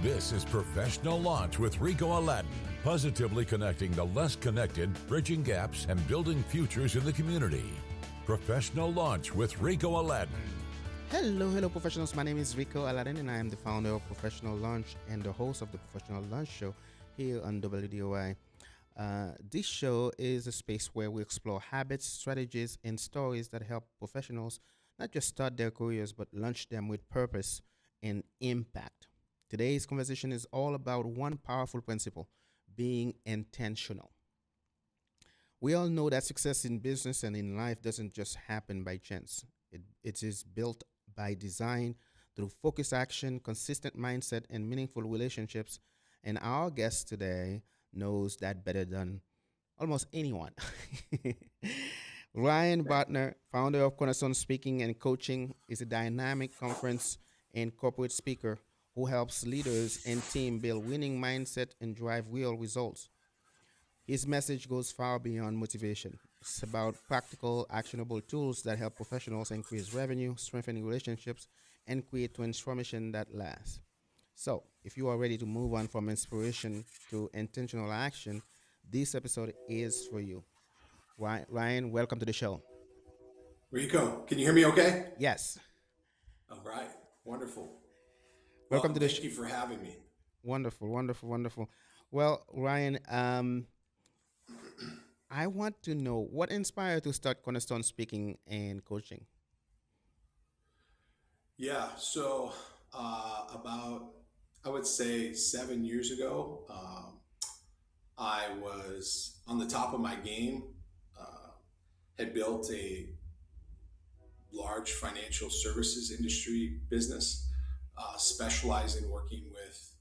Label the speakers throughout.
Speaker 1: This is Professional Launch with Ricot Aladin, positively connecting the less connected, bridging gaps, and building futures in the community. Professional Launch with Ricot Aladin.
Speaker 2: Hello, professionals. My name is Ricot Aladin, and I am the founder of Professional Launch and the host of the Professional Launch Show here on WDOI. This show is a space where we explore habits, strategies, and stories that help professionals not just start their careers, but launch them with purpose and impact. Today's conversation is all about one powerful principle: being intentional. We all know that success in business and in life doesn't just happen by chance. It is built by design through focused action, consistent mindset, and meaningful relationships. And our guest today knows that better than almost anyone. Ryan Botner, founder of Connaissance Speaking and Coaching, is a dynamic conference and corporate speaker who helps leaders and team build winning mindset and drive real results. His message goes far beyond motivation. It's about practical, actionable tools that help professionals increase revenue, strengthen relationships, and create transformation that lasts. So, if you are ready to move on from inspiration to intentional action, this episode is for you. Ryan, welcome to the show.
Speaker 3: Rico, can you hear me okay?
Speaker 2: Yes,
Speaker 3: All right, wonderful.
Speaker 2: welcome
Speaker 3: Well,
Speaker 2: to the show.
Speaker 3: thank you for having me.
Speaker 2: Wonderful, wonderful, wonderful. Well, Ryan, I want to know what inspired you to start Cornerstone Speaking and Coaching.
Speaker 3: Yeah, so about, I would say 7 years ago, I was on the top of my game, uh, had built a large financial services industry business, specialized in working with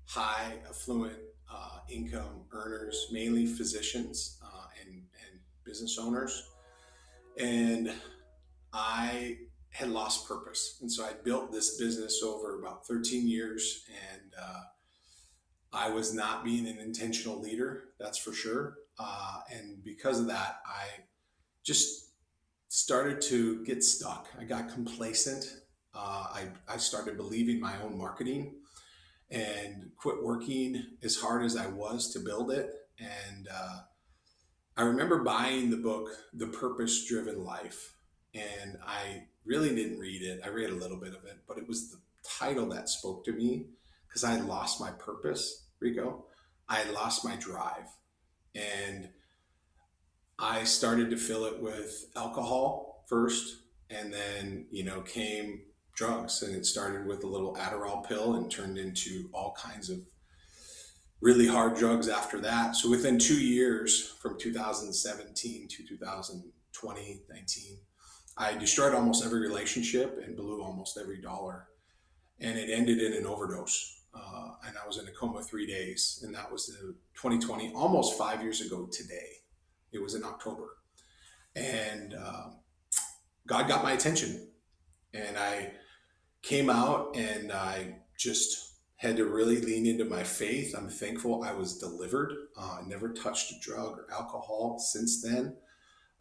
Speaker 3: high affluent income earners, mainly physicians and business owners. And I had lost purpose. And so I built this business over about 13 years, and I was not being an intentional leader, that's for sure. And because of that, I just started to get stuck. I got complacent. I started believing my own marketing and quit working as hard as I was to build it. And I remember buying the book, The Purpose Driven Life, and I really didn't read it. I read a little bit of it, but it was the title that spoke to me because I had lost my purpose, Rico. I had lost my drive. And I started to fill it with alcohol first, and then, came drugs. And it started with a little Adderall pill and turned into all kinds of really hard drugs after that. So within 2 years, from 2017 to 2020, 19, I destroyed almost every relationship and blew almost every dollar. And it ended in an overdose. And I was in a coma 3 days. And that was the 2020, almost 5 years ago today. It was in October. And God got my attention. And I came out and I just had to really lean into my faith. I'm thankful I was delivered. I never touched a drug or alcohol since then.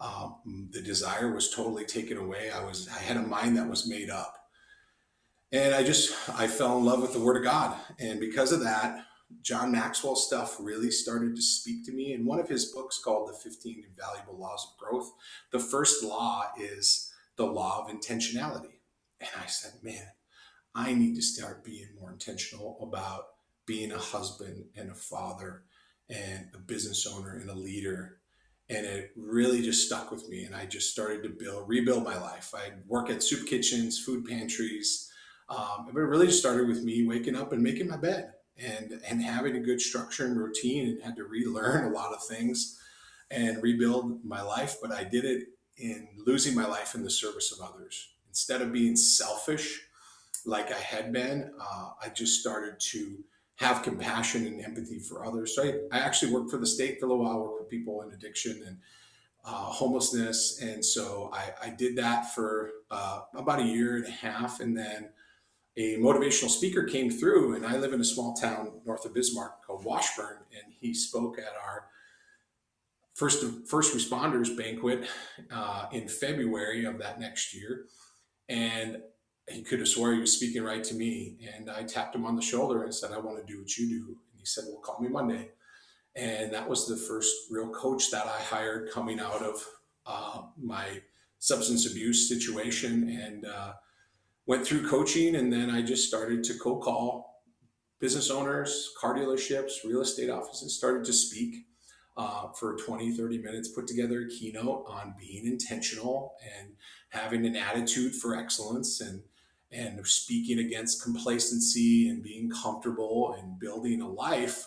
Speaker 3: The desire was totally taken away. I had a mind that was made up. And I fell in love with the Word of God. And because of that, John Maxwell stuff really started to speak to me. In one of his books called The 15 Invaluable Laws of Growth, the first law is the law of intentionality. And I said, man, I need to start being more intentional about being a husband and a father and a business owner and a leader. And it really just stuck with me. And I just started to rebuild my life. I'd work at soup kitchens, food pantries. But it really just started with me waking up and making my bed and having a good structure and routine, and had to relearn a lot of things and rebuild my life. But I did it in losing my life in the service of others. Instead of being selfish like I had been, I just started to have compassion and empathy for others. So I actually worked for the state for a little while, worked with people in addiction and homelessness. And so I did that for about a year and a half. And then a motivational speaker came through, and I live in a small town north of Bismarck called Washburn. And he spoke at our first responders banquet in February of that next year. And he could have swore he was speaking right to me. And I tapped him on the shoulder and said, I want to do what you do. And he said, well, call me Monday. And that was the first real coach that I hired coming out of my substance abuse situation, and went through coaching. And then I just started to cold call business owners, car dealerships, real estate offices, started to speak for 20, 30 minutes, put together a keynote on being intentional and having an attitude for excellence, and speaking against complacency and being comfortable and building a life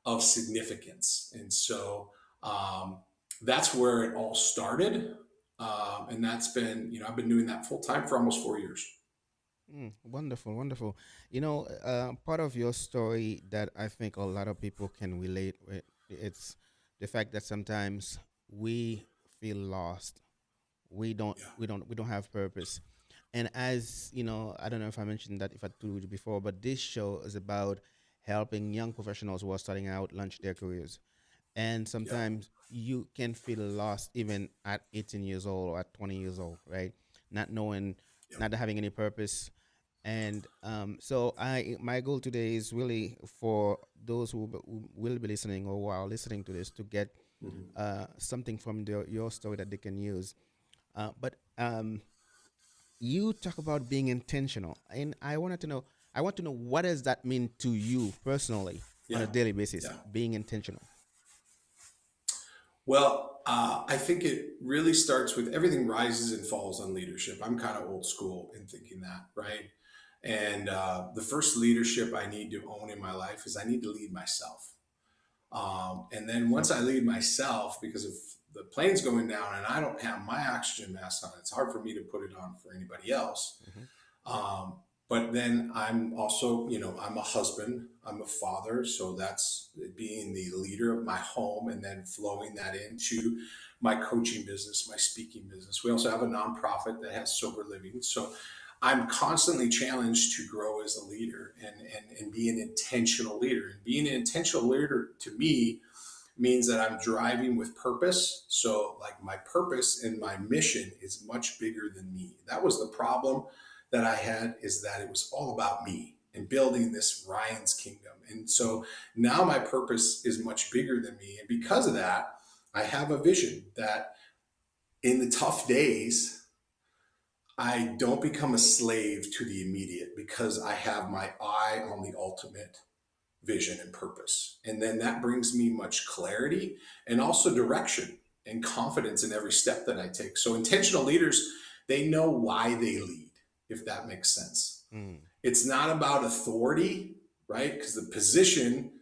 Speaker 3: of significance. And so that's where it all started. And that's been, I've been doing that full time for almost 4 years.
Speaker 2: Wonderful, wonderful. Part of your story that I think a lot of people can relate with, it's the fact that sometimes we feel lost.
Speaker 3: Yeah.
Speaker 2: We don't have purpose. And as you know, I don't know if I mentioned that if I told you before, but this show is about helping young professionals who are starting out launch their careers. And
Speaker 3: Yeah.
Speaker 2: sometimes you can feel lost even at 18 years old or at 20 years old, right? Not knowing,
Speaker 3: Yeah.
Speaker 2: not having any purpose. And so my goal today is really for those who will be listening or who are listening to this to get
Speaker 3: Mhm.
Speaker 2: something from your story that they can use. But you talk about being intentional, and I want to know what does that mean to you personally on a
Speaker 3: Yeah.
Speaker 2: daily basis,
Speaker 3: Yeah.
Speaker 2: being intentional.
Speaker 3: Well, I think it really starts with everything rises and falls on leadership. I'm kind of old school in thinking that, right? And the first leadership I need to own in my life is I need to lead myself. And then once I lead myself, because if the plane's going down and I don't have my oxygen mask on, it's hard for me to put it on for anybody else.
Speaker 2: Hmm.
Speaker 3: Um, but then I'm also, I'm a husband, I'm a father. So that's being the leader of my home and then flowing that into my coaching business, my speaking business. We also have a nonprofit that has sober living. So I'm constantly challenged to grow as a leader and be an intentional leader. And being an intentional leader to me means that I'm driving with purpose. So, like, my purpose and my mission is much bigger than me. That was the problem that I had, is that it was all about me and building this Ryan's kingdom. And so now my purpose is much bigger than me. And because of that, I have a vision that in the tough days, I don't become a slave to the immediate because I have my eye on the ultimate vision and purpose. And then that brings me much clarity and also direction and confidence in every step that I take. So intentional leaders, they know why they lead, if that makes sense.
Speaker 2: Mm.
Speaker 3: It's not about authority, right? Because the position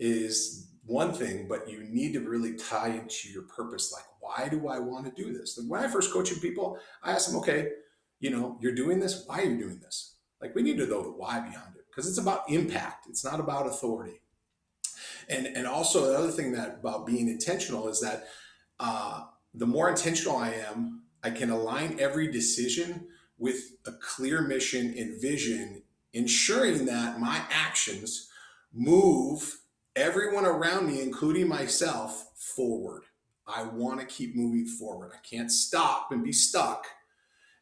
Speaker 3: is one thing, but you need to really tie into your purpose. Like, why do I want to do this? Like, when I first coaching people, I ask them, okay, you're doing this. Why are you doing this? Like, we need to know the why behind it, because it's about impact. It's not about authority. And also the other thing that about being intentional is that the more intentional I am, I can align every decision with a clear mission and vision, ensuring that my actions move everyone around me, including myself, forward. I want to keep moving forward. I can't stop and be stuck,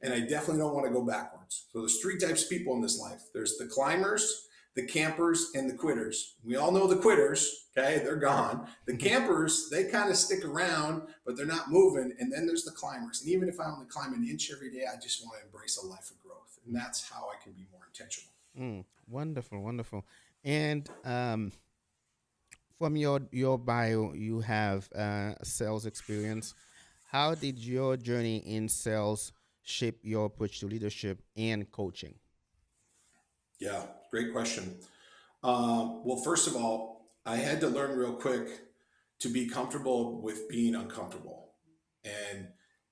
Speaker 3: and I definitely don't want to go backwards. So there's three types of people in this life. There's the climbers, the campers, and the quitters. We all know the quitters, okay? They're gone. The campers, they kind of stick around, but they're not moving. And then there's the climbers. And even if I only climb an inch every day, I just want to embrace a life of growth. And that's how I can be more intentional.
Speaker 2: Wonderful, wonderful. And from your bio, you have sales experience. How did your journey in sales shape your approach to leadership and coaching?
Speaker 3: Yeah, great question. Well, first of all, I had to learn real quick to be comfortable with being uncomfortable. And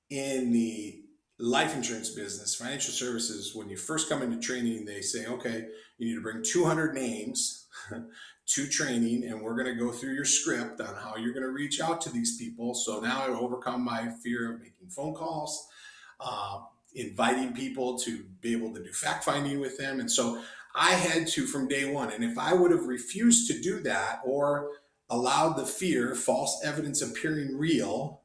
Speaker 3: in the life insurance business, financial services, when you first come into training, they say, okay, you need to bring 200 names to training, and we're going to go through your script on how you're going to reach out to these people. So now I overcome my fear of making phone calls, uh, inviting people to be able to do fact finding with them. And so I had to from day one. And if I would have refused to do that or allowed the fear, false evidence appearing real,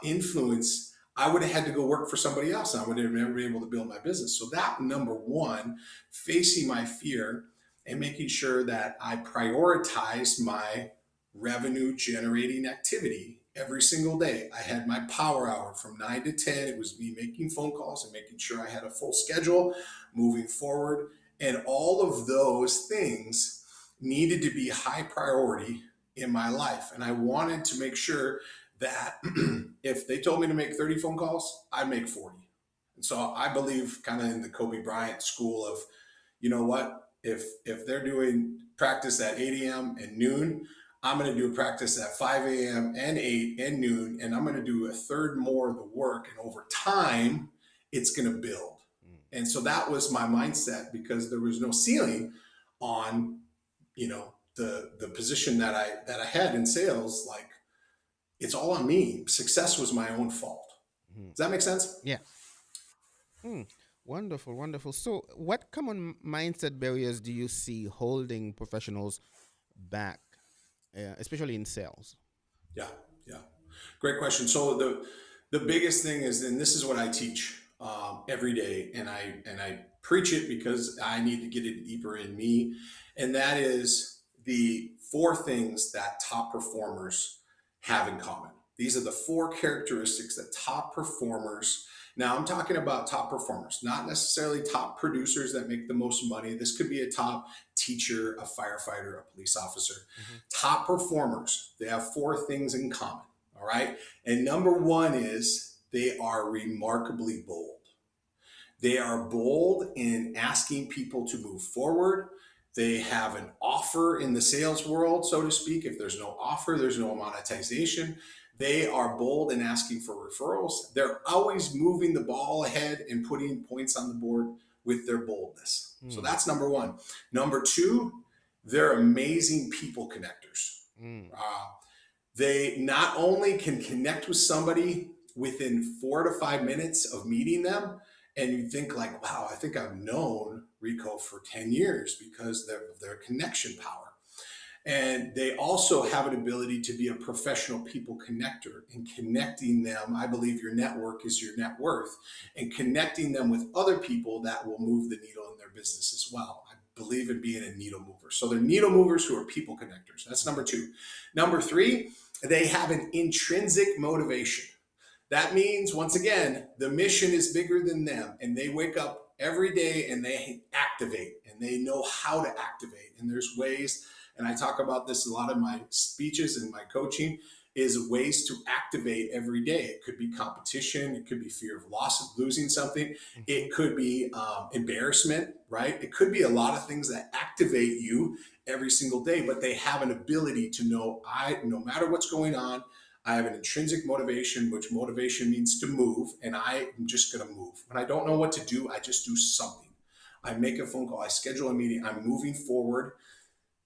Speaker 3: influence, I would have had to go work for somebody else and I would have never been able to build my business. So that number one, facing my fear and making sure that I prioritize my revenue generating activity every single day. I had my power hour from 9 to 10. It was me making phone calls and making sure I had a full schedule moving forward. And all of those things needed to be high priority in my life. And I wanted to make sure that if they told me to make 30 phone calls, I'd make 40. And so I believe kind of in the Kobe Bryant school of, you know what, if they're doing practice at 8 a.m. and noon, I'm going to do a practice at 5 a.m. and 8 and noon, and I'm going to do a third more of the work. And over time, it's going to build. And so that was my mindset because there was no ceiling on, the position that I had in sales. Like, it's all on me. Success was my own fault. Does that make sense?
Speaker 2: Yeah. Wonderful, wonderful. So, what common mindset barriers do you see holding professionals back, especially in sales?
Speaker 3: Yeah, yeah. Great question. So the biggest thing is, and this is what I teach every day, and I preach it because I need to get it deeper in me, and that is the four things that top performers have in common. These are the four characteristics that top performers. Now I'm talking about top performers, not necessarily top producers that make the most money. This could be a top teacher, a firefighter, a police officer. Top performers, they have four things in common. All right. And number one is they are remarkably bold. They are bold in asking people to move forward. They have an offer in the sales world, so to speak. If there's no offer, there's no monetization. They are bold in asking for referrals. They're always moving the ball ahead and putting points on the board with their boldness. So that's number one. Number two, they're amazing people connectors. They not only can connect with somebody within 4 to 5 minutes of meeting them, and you think like, wow, I think I've known Rico for 10 years because of their connection power. And they also have an ability to be a professional people connector, and connecting them. I believe your network is your net worth, and connecting them with other people that will move the needle in their business as well. I believe in being a needle mover. So they're needle movers who are people connectors. That's number two. Number three, they have an intrinsic motivation. That means, once again, the mission is bigger than them, and they wake up every day and they activate, and they know how to activate. And there's ways, and I talk about this a lot in my speeches and my coaching, is ways to activate every day. It could be competition. It could be fear of loss, of losing something. It could be embarrassment, right? It could be a lot of things that activate you every single day, but they have an ability to know, no matter what's going on, I have an intrinsic motivation, which motivation means to move, and I am just going to move. When I don't know what to do, I just do something. I make a phone call, I schedule a meeting, I'm moving forward,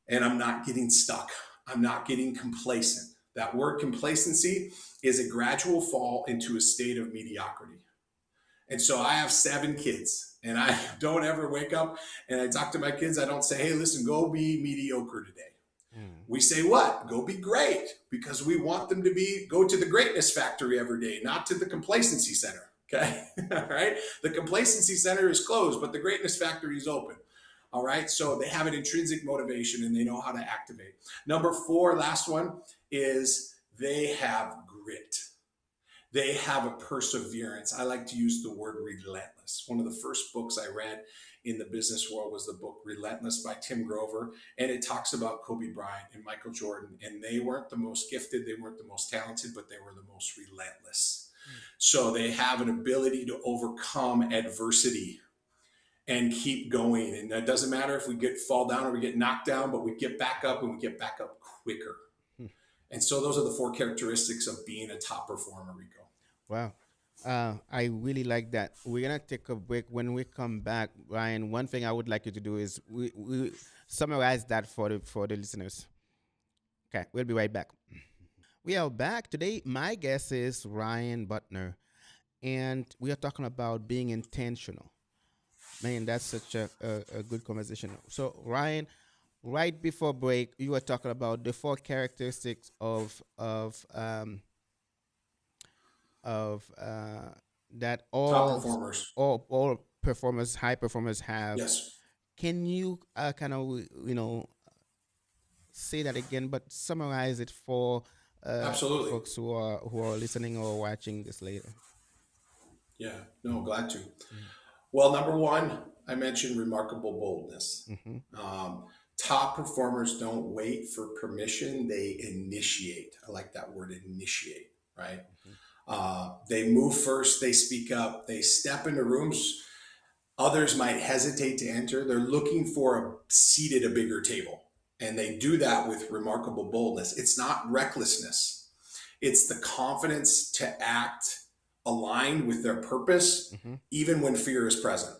Speaker 3: and I'm not getting stuck. I'm not getting complacent. That word complacency is a gradual fall into a state of mediocrity. And so I have 7 kids, and I don't ever wake up and I talk to my kids. I don't say, hey, listen, go be mediocre today. We say what? Go be great, because we want them to go to the greatness factory every day, not to the complacency center. Okay. All right. The complacency center is closed, but the greatness factory is open. All right. So they have an intrinsic motivation and they know how to activate. Number 4, last one, is they have grit. They have a perseverance. I like to use the word relentless. One of the first books I read in the business world was the book Relentless by Tim Grover. And it talks about Kobe Bryant and Michael Jordan. And they weren't the most gifted, they weren't the most talented, but they were the most relentless. So they have an ability to overcome adversity and keep going. And it doesn't matter if we fall down or we get knocked down, but we get back up, and we get back up quicker. And so those are the 4 characteristics of being a top performer, Rico.
Speaker 2: Wow. I really like that. We're going to take a break. When we come back, Ryan, one thing I would like you to do is we summarize that for the listeners. Okay, we'll be right back. We are back. Today, my guest is Ryan Botner, and we are talking about being intentional. Man, that's such a good conversation. So, Ryan, right before break, you were talking about the 4 characteristics of of that
Speaker 3: Top performers.
Speaker 2: all performers, high performers have.
Speaker 3: Yes,
Speaker 2: Can you kind of say that again, but summarize it for
Speaker 3: absolutely.
Speaker 2: folks who are listening or watching this later?
Speaker 3: Yeah, no, glad to.
Speaker 2: Mm-hmm.
Speaker 3: Well, number one, I mentioned remarkable boldness.
Speaker 2: Mm-hmm.
Speaker 3: Um, Top performers don't wait for permission, they initiate. I like that word, initiate, right? They move first, they speak up, they step into rooms others might hesitate to enter. They're looking for a seat at a bigger table. And they do that with remarkable boldness. It's not recklessness, it's the confidence to act aligned with their purpose,
Speaker 2: Mm-hmm.
Speaker 3: even when fear is present.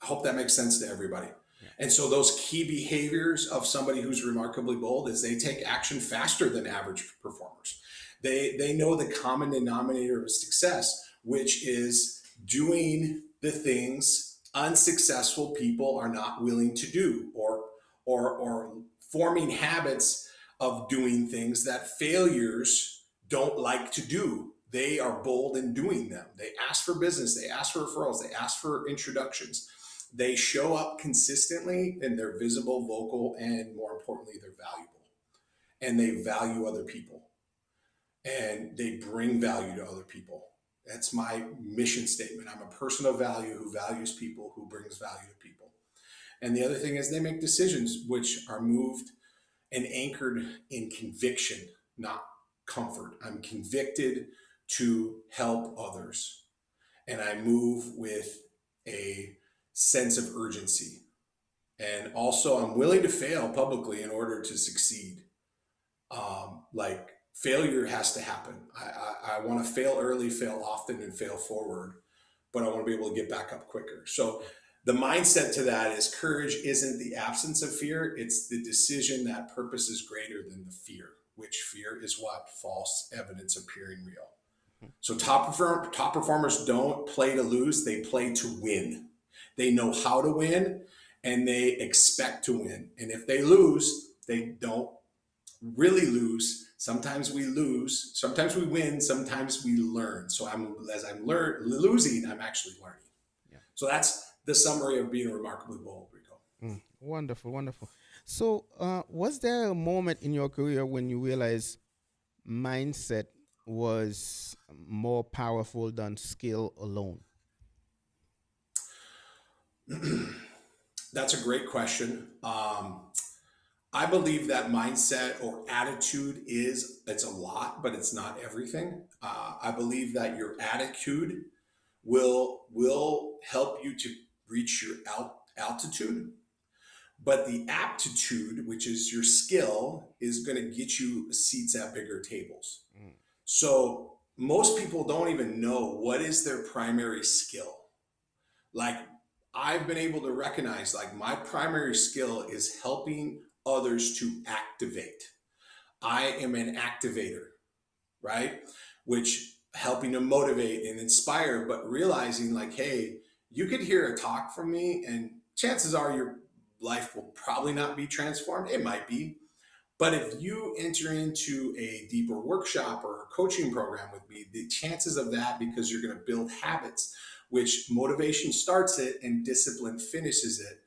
Speaker 3: I hope that makes sense to everybody.
Speaker 2: Yeah.
Speaker 3: And so, those key behaviors of somebody who's remarkably bold is they take action faster than average performers. They know the common denominator of success, which is doing the things unsuccessful people are not willing to do, or forming habits of doing things that failures don't like to do. They are bold in doing them. They ask for business, they ask for referrals, they ask for introductions. They show up consistently and they're visible, vocal, and more importantly, they're valuable. And they value other people and they bring value to other people. That's my mission statement. I'm a person of value who values people, who brings value to people. And the other thing is they make decisions which are moved and anchored in conviction, not comfort. I'm convicted to help others. And I move with a sense of urgency. And also, I'm willing to fail publicly in order to succeed. Like failure has to happen. I want to fail early, fail often, and fail forward, but I want to be able to get back up quicker. So the mindset to that is courage isn't the absence of fear, it's the decision that purpose is greater than the fear, which fear is what? False evidence appearing real. So top performers don't play to lose, they play to win. They know how to win and they expect to win. And if they lose, they don't really lose. Sometimes we lose, sometimes we win, sometimes we learn. So as I'm losing, I'm actually learning.
Speaker 2: Yeah.
Speaker 3: So that's the summary of being remarkably bold, Rico.
Speaker 2: Wonderful, wonderful. So, was there a moment in your career when you realized mindset was more powerful than skill alone?
Speaker 3: That's a great question. I believe that mindset or attitude it's a lot, but it's not everything. I believe that your attitude will help you to reach your altitude, but the aptitude, which is your skill, is going to get you seats at bigger tables.
Speaker 2: Mm.
Speaker 3: So most people don't even know what is their primary skill. Like I've been able to recognize like my primary skill is helping others to activate. I am an activator, right? Which helping to motivate and inspire, but realizing like, hey, you could hear a talk from me and chances are your life will probably not be transformed. It might be. But if you enter into a deeper workshop or a coaching program with me, the chances of that, because you're going to build habits, which motivation starts it and discipline finishes it.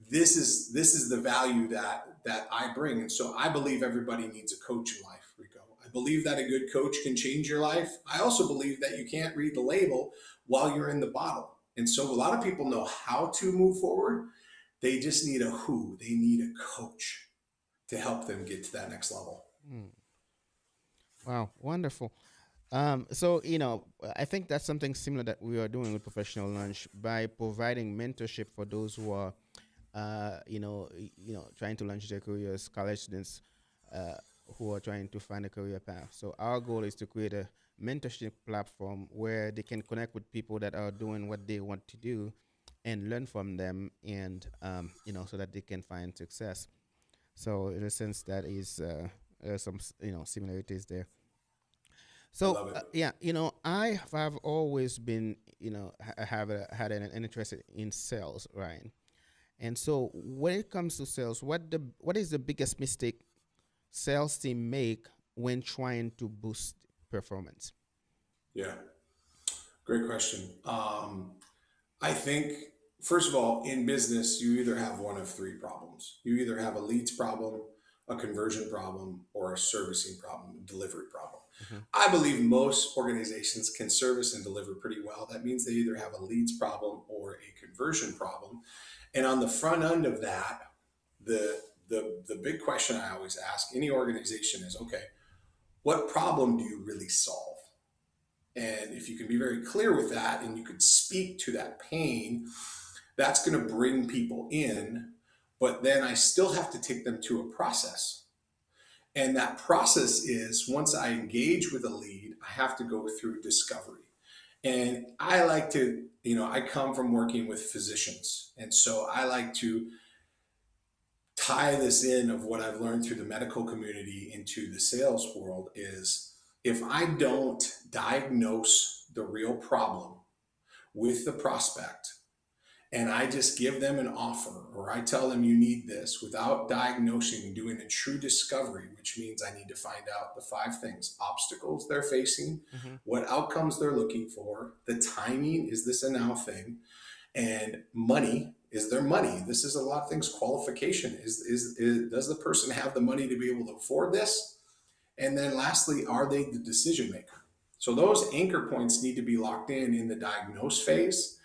Speaker 3: This is the value that I bring. And so I believe everybody needs a coach in life, Rico. I believe that a good coach can change your life. I also believe that you can't read the label while you're in the bottle. And so a lot of people know how to move forward. They just need a who. They need a coach to help them get to that next level.
Speaker 2: Mm. Wow, wonderful. So I think that's something similar that we are doing with Professional Lunch by providing mentorship for those who are, trying to launch their careers, college students, uh, who are trying to find a career path. So our goal is to create a mentorship platform where they can connect with people that are doing what they want to do, and learn from them, and so that they can find success. So in a sense, that is there's some similarities there.
Speaker 3: I
Speaker 2: So
Speaker 3: love it.
Speaker 2: yeah, I have always been, had an interest in sales, Ryan. And so when it comes to sales, what is the biggest mistake sales team make when trying to boost performance?
Speaker 3: Yeah. Great question. I think, first of all, in business, you either have one of three problems. You either have a leads problem, a conversion problem, or a servicing problem, delivery problem.
Speaker 2: Hmm.
Speaker 3: I believe most organizations can service and deliver pretty well. That means they either have a leads problem or a conversion problem. And on the front end of that, the the big question I always ask any organization is, okay, what problem do you really solve? And if you can be very clear with that and you could speak to that pain, that's going to bring people in. But then I still have to take them to a process. And that process is once I engage with a lead, I have to go through discovery. And I like to, I come from working with physicians. And so I like to tie this in of what I've learned through the medical community into the sales world is if I don't diagnose the real problem with the prospect and I just give them an offer or I tell them you need this without diagnosing, doing a true discovery, which means I need to find out the five things: obstacles they're facing,
Speaker 2: Hmm.
Speaker 3: what outcomes they're looking for, the timing, is this a now thing, and money, is there money? This is a lot of things. Qualification is does the person have the money to be able to afford this? And then lastly, are they the decision maker? So those anchor points need to be locked in the diagnose phase.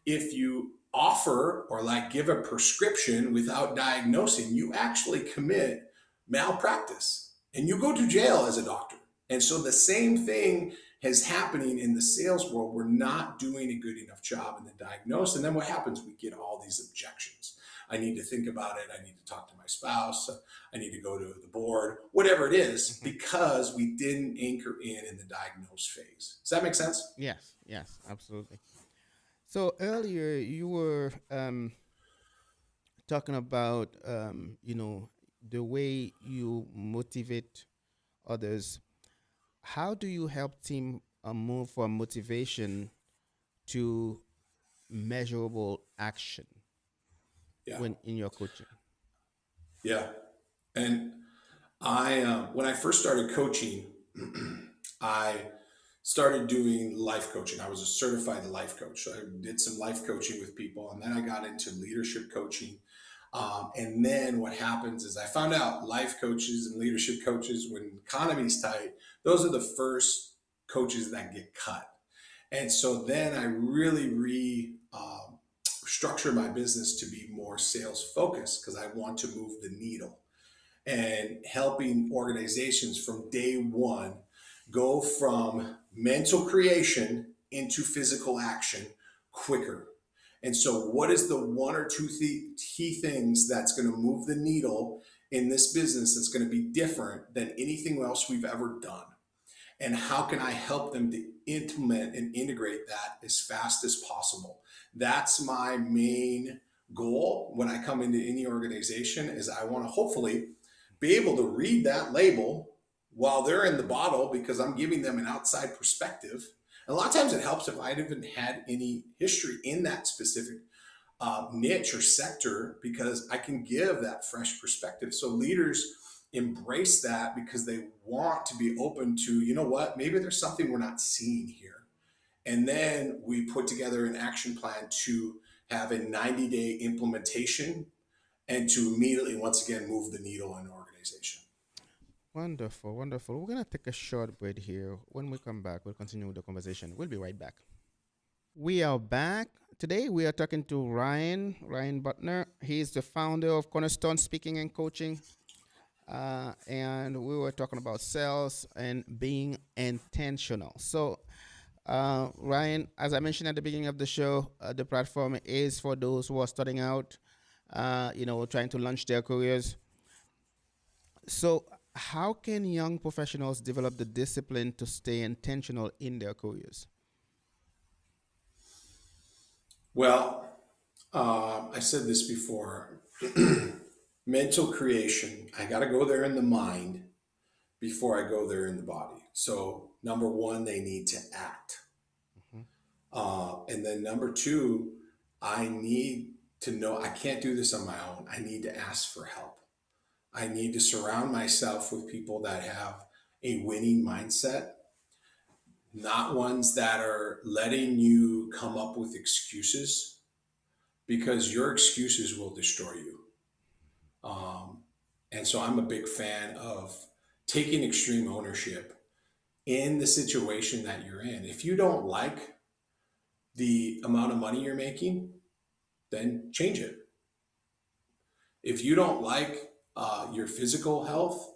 Speaker 3: If you offer or like give a prescription without diagnosing, you actually commit malpractice and you go to jail as a doctor. And so the same thing is happening in the sales world. We're not doing a good enough job in the diagnose. And then what happens? We get all these objections. I need to think about it. I need to talk to my spouse. I need to go to the board, whatever it is,
Speaker 2: Hmm.
Speaker 3: because we didn't anchor in the diagnose phase. Does that make sense?
Speaker 2: Yes, yes, absolutely. So earlier you were talking about the way you motivate others. How do you help team move from motivation to measurable action
Speaker 3: Yeah.
Speaker 2: when in your coaching?
Speaker 3: Yeah. And when I first started coaching, I started doing life coaching. I was a certified life coach. So I did some life coaching with people, and then I got into leadership coaching. And then what happens is I found out life coaches and leadership coaches, when economy's tight, those are the first coaches that get cut. And so then I really structure my business to be more sales focused because I want to move the needle and helping organizations from day one go from mental creation into physical action quicker. And so, what is the one or two key things that's going to move the needle in this business that's going to be different than anything else we've ever done? And how can I help them to implement and integrate that as fast as possible? That's my main goal when I come into any organization is I want to hopefully be able to read that label while they're in the bottle because I'm giving them an outside perspective. And a lot of times it helps if I haven't had any history in that specific niche or sector because I can give that fresh perspective. So leaders embrace that because they want to be open to, you know what, maybe there's something we're not seeing here. And then we put together an action plan to have a 90-day implementation and to immediately, once again, move the needle in an organization.
Speaker 2: Wonderful, wonderful. We're gonna take a short break here. When we come back, we'll continue with the conversation. We'll be right back. We are back. Today we are talking to Ryan Botner. He is the founder of Connaissance Speaking and Coaching. And we were talking about sales and being intentional. So, Ryan, as I mentioned at the beginning of the show, the platform is for those who are starting out, trying to launch their careers. So, how can young professionals develop the discipline to stay intentional in their careers?
Speaker 3: Well, I said this before. Mental creation, I got to go there in the mind before I go there in the body. So, number one, they need to act.
Speaker 2: Mhm.
Speaker 3: And then number two, I need to know I can't do this on my own. I need to ask for help. I need to surround myself with people that have a winning mindset. not ones that are letting you come up with excuses, because your excuses will destroy you. Um, and so I'm a big fan of taking extreme ownership in the situation that you're in. If you don't like the amount of money you're making, then change it. If you don't like your physical health,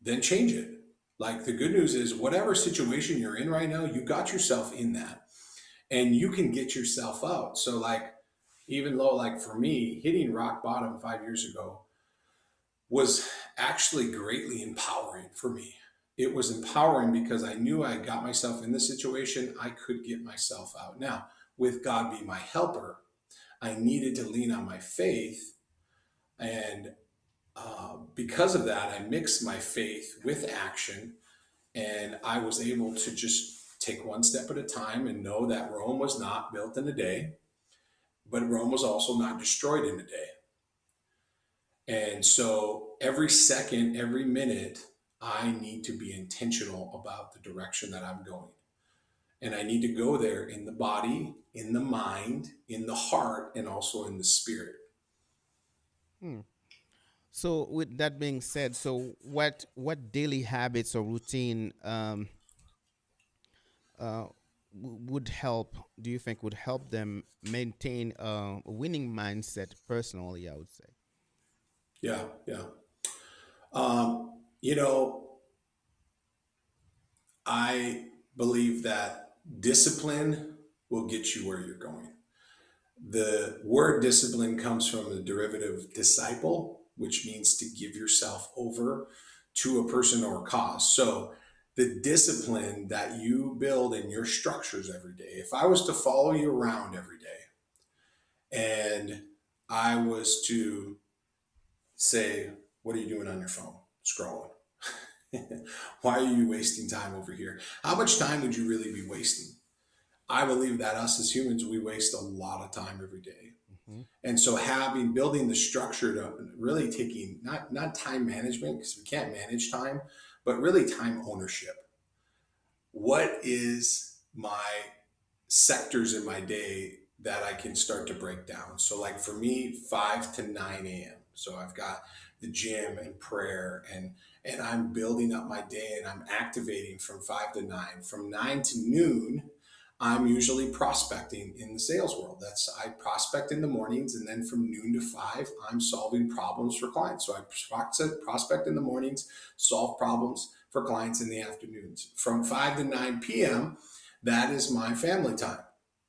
Speaker 3: then change it. Like, the good news is, whatever situation you're in right now, you got yourself in that, and you can get yourself out. So, like, even though, like, for me, hitting rock bottom 5 years ago was actually greatly empowering for me. It was empowering because I knew I got myself in this situation, I could get myself out. Now, with God being my helper, I needed to lean on my faith. And because of that, I mixed my faith with action. And I was able to just take one step at a time and know that Rome was not built in a day, but Rome was also not destroyed in a day. And so every second, every minute, I need to be intentional about the direction that I'm going. And I need to go there in the body, in the mind, in the heart, and also in the spirit.
Speaker 2: Hmm. So, with that being said, so what daily habits or routine uh, would help? Do you think would help them maintain a winning mindset? Personally, I would say.
Speaker 3: Yeah, yeah. You know, I believe that discipline will get you where you're going. The word discipline comes from the derivative disciple, which means to give yourself over to a person or a cause. So, the discipline that you build in your structures every day, if I was to follow you around every day and I was to say, "What are you doing on your phone? Scrolling. Why are you wasting time over here?" How much time would you really be wasting? I believe that us as humans, we waste a lot of time every day.
Speaker 2: Hmm.
Speaker 3: And so, having building the structure to really taking not time management, because we can't manage time, but really time ownership. What is my sectors in my day that I can start to break down? So, like, for me, 5 to 9 a.m. So I've got the gym and prayer, and I'm building up my day, and I'm activating from 5 to 9. From 9 to noon, I'm usually prospecting in the sales world. That's, I prospect in the mornings, and then from noon to 5, I'm solving problems for clients. So I prospect in the mornings, solve problems for clients in the afternoons. From 5 to 9 p.m., that is my family time.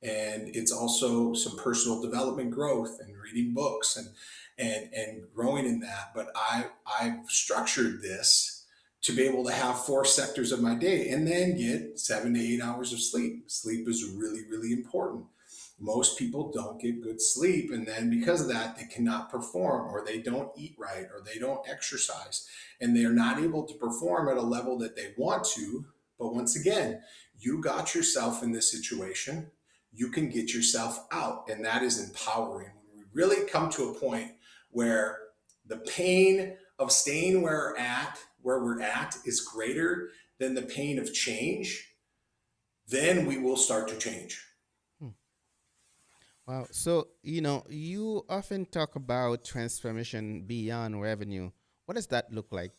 Speaker 3: And it's also some personal development growth and reading books and growing in that. But I've structured this to be able to have 4 sectors of my day and then get 7 to 8 hours of sleep. Sleep is really, really important. Most people don't get good sleep, and then because of that, they cannot perform, or they don't eat right, or they don't exercise, and they're not able to perform at a level that they want to. But once again, you got yourself in this situation, you can get yourself out, and that is empowering. When we really come to a point where the pain of staying where we're at is greater than the pain of change, then we will start to change.
Speaker 2: Hmm. Wow. So, you often talk about transformation beyond revenue. What does that look like?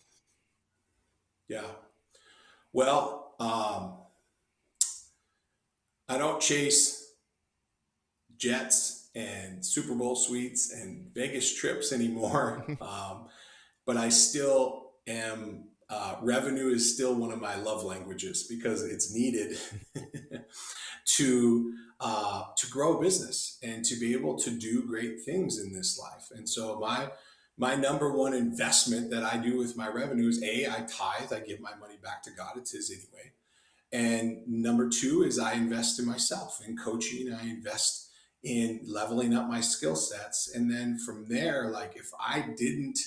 Speaker 3: Yeah. Well, I don't chase jets and Super Bowl suites and Vegas trips anymore. But I still am. Revenue is still one of my love languages because it's needed to grow a business and to be able to do great things in this life. And so, my number one investment that I do with my revenue is, I tithe. I give my money back to God. It's His anyway. And number two is, I invest in myself, in coaching. I invest in leveling up my skill sets. And then from there, like, if I didn't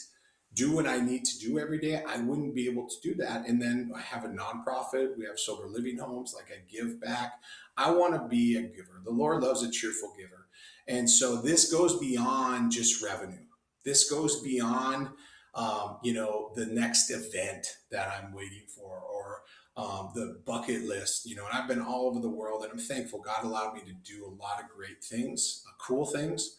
Speaker 3: do what I need to do every day, I wouldn't be able to do that. And then I have a nonprofit. We have sober living homes. Like, I give back. I want to be a giver. The Lord loves a cheerful giver. And so this goes beyond just revenue. This goes beyond, the next event that I'm waiting for, or the bucket list, and I've been all over the world, and I'm thankful God allowed me to do a lot of great things, cool things.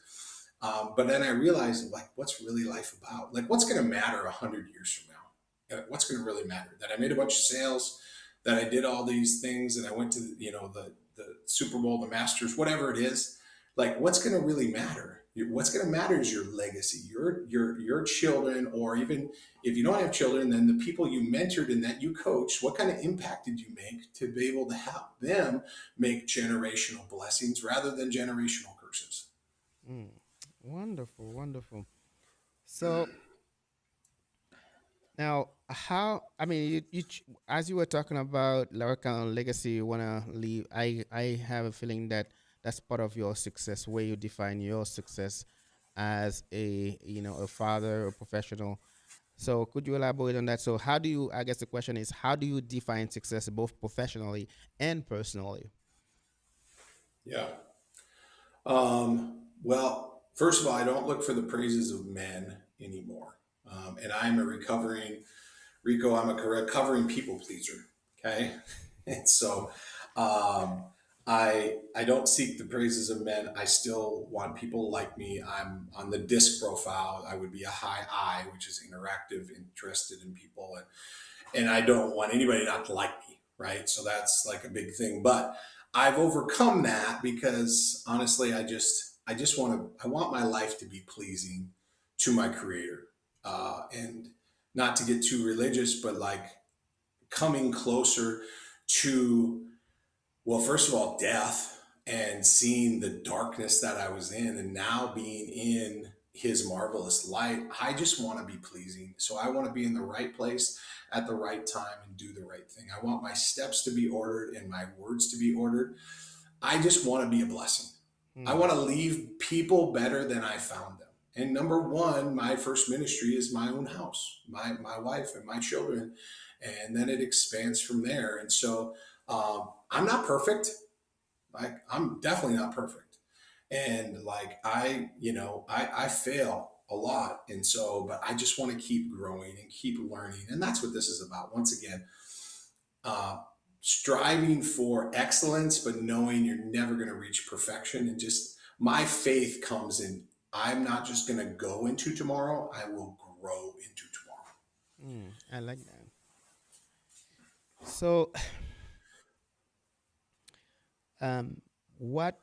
Speaker 3: But then I realized, like, what's really life about? Like, what's going to matter 100 years from now? What's going to really matter? That I made a bunch of sales, that I did all these things, and I went to, the Super Bowl, the Masters, whatever it is. Like, what's going to really matter? What's going to matter is your legacy, your children, or even if you don't have children, then the people you mentored and that you coached. What kind of impact did you make to be able to help them make generational blessings rather than generational curses?
Speaker 2: Mm. Wonderful, wonderful. So now, how? I mean, as you were talking about like legacy, you wanna leave. I have a feeling that that's part of your success, where you define your success as a father, a professional. So could you elaborate on that? So how do you? I guess the question is, how do you define success both professionally and personally?
Speaker 3: Yeah. Well, first of all, I don't look for the praises of men anymore. And I'm a recovering Rico. I'm a recovering people pleaser. Okay, and so um, I don't seek the praises of men. I still want people to like me. I'm on the disc profile. I would be a high I, which is interactive, interested in people, and I don't want anybody not to like me, right? So that's like a big thing. But I've overcome that because honestly, I just I want my life to be pleasing to my Creator, and not to get too religious, but like coming closer to, well, first of all, death, and seeing the darkness that I was in, and now being in his marvelous light. I just want to be pleasing. So I want to be in the right place at the right time and do the right thing. I want my steps to be ordered and my words to be ordered. I just want to be a blessing. I
Speaker 2: Hmm.
Speaker 3: want to leave people better than I found them. And number one, my first ministry is my own house, my wife and my children. And then it expands from there. And so I'm not perfect. Like, I'm definitely not perfect. And like, I fail a lot. And so, but I just want to keep growing and keep learning. And that's what this is about. Once again, uh, striving for excellence, but knowing you're never going to reach perfection. And just my faith comes in. I'm not just going to go into tomorrow. I will grow into tomorrow.
Speaker 2: I like that. So, um, what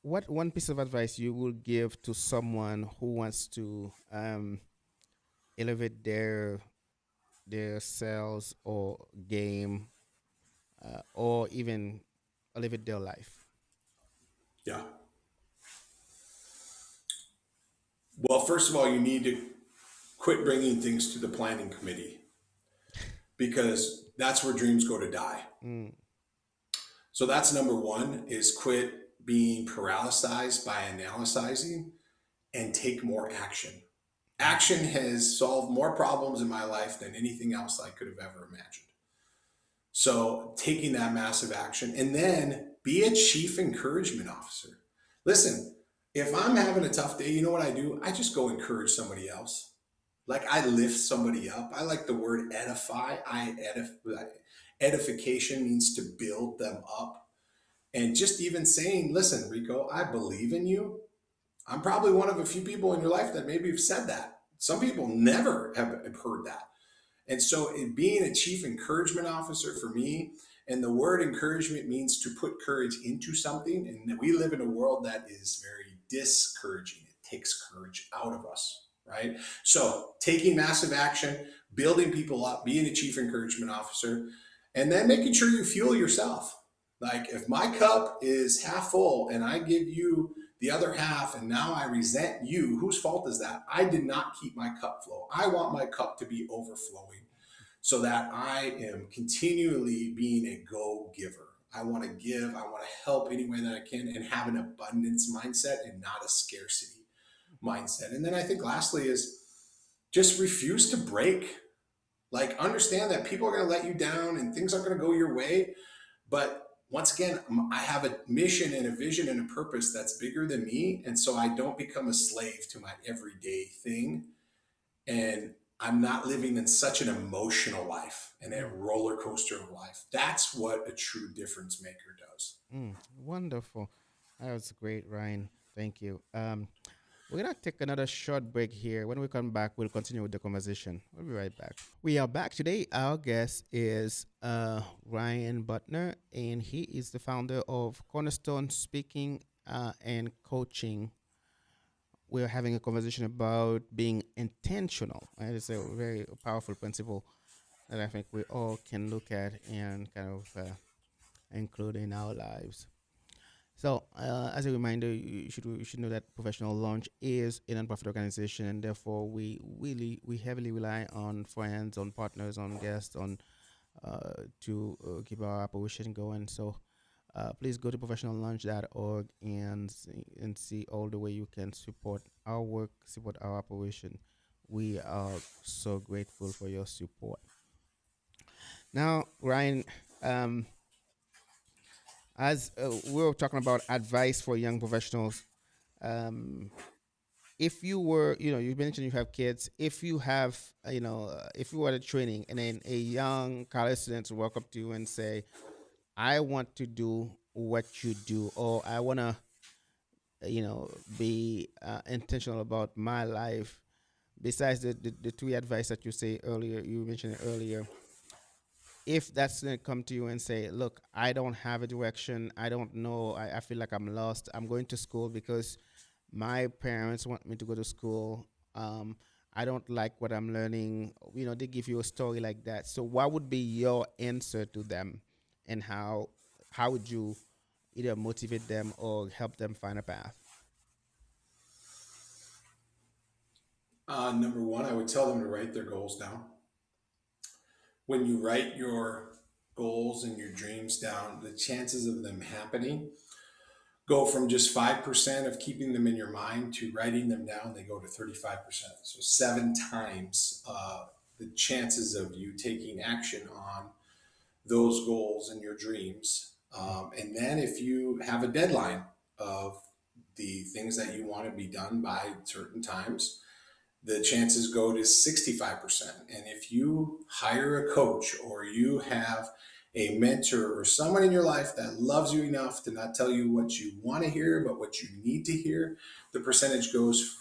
Speaker 2: what one piece of advice you will give to someone who wants to elevate their sales or game, or even elevate their life?
Speaker 3: Yeah. Well, first of all, you need to quit bringing things to the planning committee, because that's where dreams go to die.
Speaker 2: Mm,
Speaker 3: So that's number one, is quit being paralyzed by analyzing and take more action.
Speaker 2: mm,
Speaker 3: Action has solved more problems in my life than anything else I could have ever imagined. So taking that massive action, and then be a chief encouragement officer. Listen, if I'm having a tough day, you know what I do? I just go encourage somebody else. Like, I lift somebody up. I like the word edify. Edification means to build them up. And just even saying, listen, Rico, I believe in you. I'm probably one of a few people in your life that maybe have said that. Some people never have heard that. And so, in being a chief encouragement officer for me, and the word encouragement means to put courage into something. And we live in a world that is very discouraging. It takes courage out of us, right? So, taking massive action, building people up, being a chief encouragement officer, and then making sure you fuel yourself. Like, if my cup is half full and I give you the other half, and now I resent you, whose fault is that? I did not keep my cup full. I want my cup to be overflowing, so that I am continually being a go giver. I want to give, I want to help any way that I can, and have an abundance mindset and not a scarcity mindset. And then I think lastly is just refuse to break. Like, understand that people are going to let you down and things aren't going to go your way. But once again, I have a mission and a vision and a purpose that's bigger than me. And so I don't become a slave to my everyday thing. And I'm not living in such an emotional life and a roller coaster of life. That's what a true difference maker does.
Speaker 2: Wonderful. That was great, Ryan. Thank you. We're gonna take another short break here. When we come back, we'll continue with the conversation. We'll be right back. We are back today. Our guest is Ryan Botner, and he is the founder of Cornerstone Speaking and Coaching. We're having a conversation about being intentional. Right? It's a very powerful principle that I think we all can look at and kind of include in our lives. So, as a reminder, you should know that Professional Launch is a nonprofit organization, and therefore we heavily rely on friends, on partners, on guests, on to keep our operation going. So, please go to professionallaunch.org and see all the way you can support our work, support our operation. We are so grateful for your support. Now, Ryan, um, as we were talking about advice for young professionals, um, if you were, you mentioned you have kids. If you have, if you were at a training and then a young college student walk up to you and say, "I want to do what you do," or "I want to, be intentional about my life." Besides the three advice that you say earlier, you mentioned earlier, if that's going to come to you and say, "Look, I don't have a direction, I don't know, I feel like I'm lost, I'm going to school because my parents want me to go to school, I don't like what I'm learning," they give you a story like that. So what would be your answer to them, and how would you either motivate them or help them find a path?
Speaker 3: Number one, I would tell them to write their goals down. When you write your goals and your dreams down, the chances of them happening go from just 5% of keeping them in your mind to writing them down, they go to 35%. So, 7 times the chances of you taking action on those goals and your dreams. And then, if you have a deadline of the things that you want to be done by certain times, the chances go to 65%. And if you hire a coach or you have a mentor or someone in your life that loves you enough to not tell you what you want to hear, but what you need to hear, the percentage goes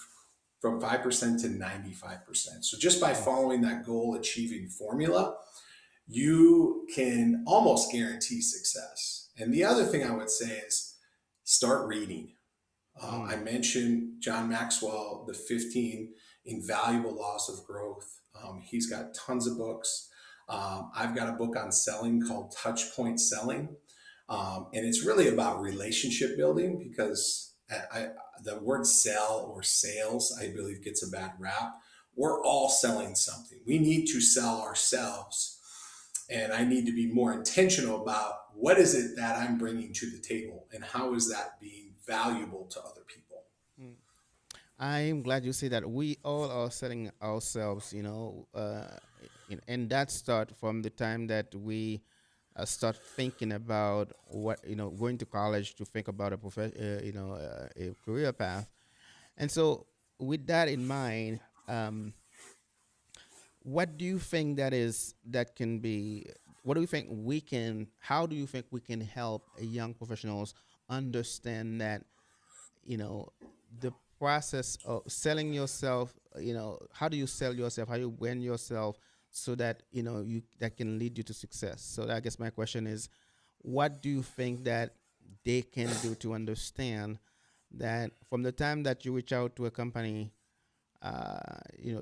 Speaker 3: from 5% to 95%. So just by
Speaker 2: Mm,
Speaker 3: following that goal achieving formula, you can almost guarantee success. And the other thing I would say is start reading. I
Speaker 2: mm,
Speaker 3: mentioned John Maxwell, the 15 invaluable laws of growth. He's got tons of books. I've got a book on selling called Touch Point Selling. And it's really about relationship building because the word sell or sales, I believe, gets a bad rap. We're all selling something. We need to sell ourselves. And I need to be more intentional about what is it that I'm bringing to the table and how is that being valuable to other people.
Speaker 2: mm. I'm glad you say that. We all are setting ourselves, and that start from the time that we start thinking about what, going to college to think about a career path. And so, with that in mind, what do you think that can be? What do you think we can? How do you think we can help young professionals understand that, you know the process of selling yourself, how do you sell yourself, how you brand yourself, so that you that can lead you to success? So I guess my question is, what do you think that they can do to understand that from the time that you reach out to a company,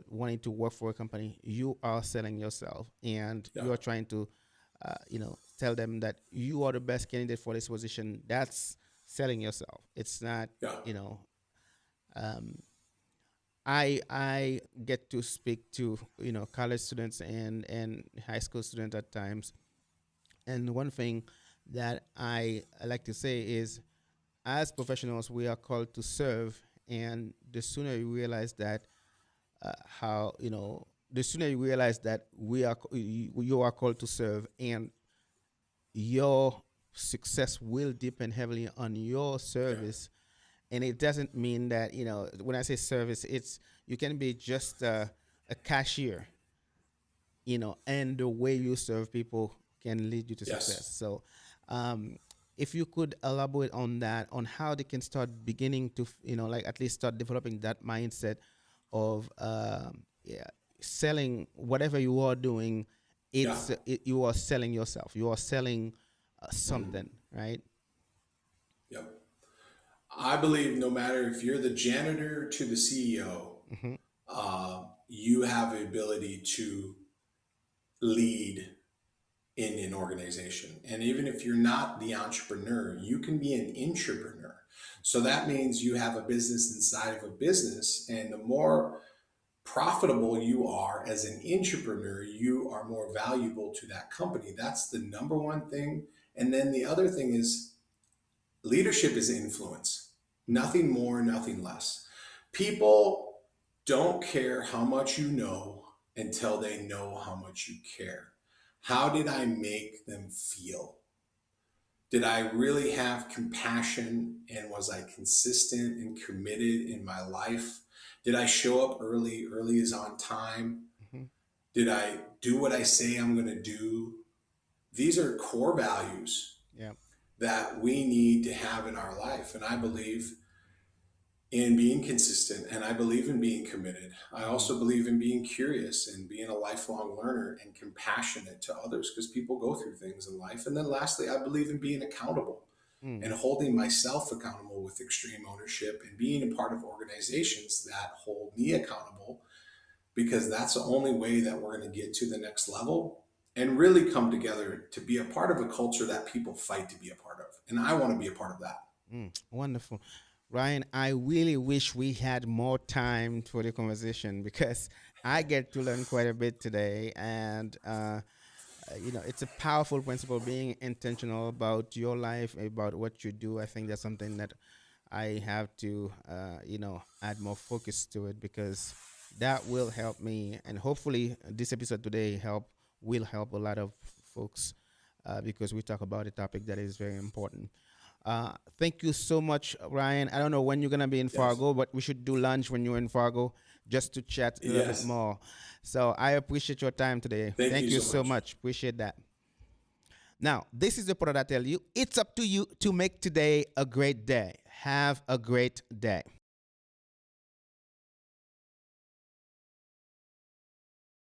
Speaker 2: wanting to work for a company, you are selling yourself and
Speaker 3: Yeah,
Speaker 2: you are trying to tell them that you are the best candidate for this position. That's selling yourself. It's not,
Speaker 3: yeah,
Speaker 2: you know um, I get to speak to college students and high school students at times, and one thing that I like to say is, as professionals, we are called to serve, and the sooner you realize that, how the sooner you realize that you are called to serve, and your success will depend heavily on your
Speaker 3: yeah,
Speaker 2: service. And it doesn't mean that, when I say service, it's, you can be just a cashier, and the way you serve people can lead you to success.
Speaker 3: Yes.
Speaker 2: So, um, if you could elaborate on that, on how they can start beginning to, like at least start developing that mindset of, yeah, selling whatever you are doing,
Speaker 3: Yeah.
Speaker 2: you are selling yourself, you are selling
Speaker 3: Mhm.
Speaker 2: something, right?
Speaker 3: Yep. I believe no matter if you're the janitor to the CEO,
Speaker 2: Hmm.
Speaker 3: you have the ability to lead in an organization. And even if you're not the entrepreneur, you can be an intrapreneur. So that means you have a business inside of a business. And the more profitable you are as an intrapreneur, you are more valuable to that company. That's the number one thing. And then the other thing is leadership is influence, nothing more, nothing less. People don't care how much you know until they know how much you care. How did I make them feel? Did I really have compassion, and was I consistent and committed in my life? Did I show up early? Early is on time.
Speaker 2: Hmm.
Speaker 3: Did I do what I say I'm going to do? These are core values
Speaker 2: Yeah.
Speaker 3: that we need to have in our life. And I believe in being consistent, and I believe in being committed. I
Speaker 2: Hmm.
Speaker 3: also believe in being curious and being a lifelong learner and compassionate to others because people go through things in life. And then lastly, I believe in being accountable
Speaker 2: Mm.
Speaker 3: and holding myself accountable with extreme ownership and being a part of organizations that hold me accountable, because that's the only way that we're going to get to the next level and really come together to be a part of a culture that people fight to be a part of. And I want to be a part of that.
Speaker 2: Wonderful. Ryan, I really wish we had more time for the conversation because I get to learn quite a bit today. And, it's a powerful principle being intentional about your life, about what you do. I think that's something that I have to, add more focus to it because that will help me. And hopefully, this episode today will help a lot of folks because we talk about a topic that is very important. Thank you so much, Ryan. I don't know when you're gonna be in
Speaker 3: Yes.
Speaker 2: Fargo, but we should do lunch when you're in Fargo just to chat a little bit
Speaker 3: Yes.
Speaker 2: more. So I appreciate your time today.
Speaker 3: Thank
Speaker 2: Thank
Speaker 3: you
Speaker 2: you
Speaker 3: so
Speaker 2: so
Speaker 3: much.
Speaker 2: much. Appreciate that. Now, this is the product I tell you. It's up to you to make today a great day. Have a great day.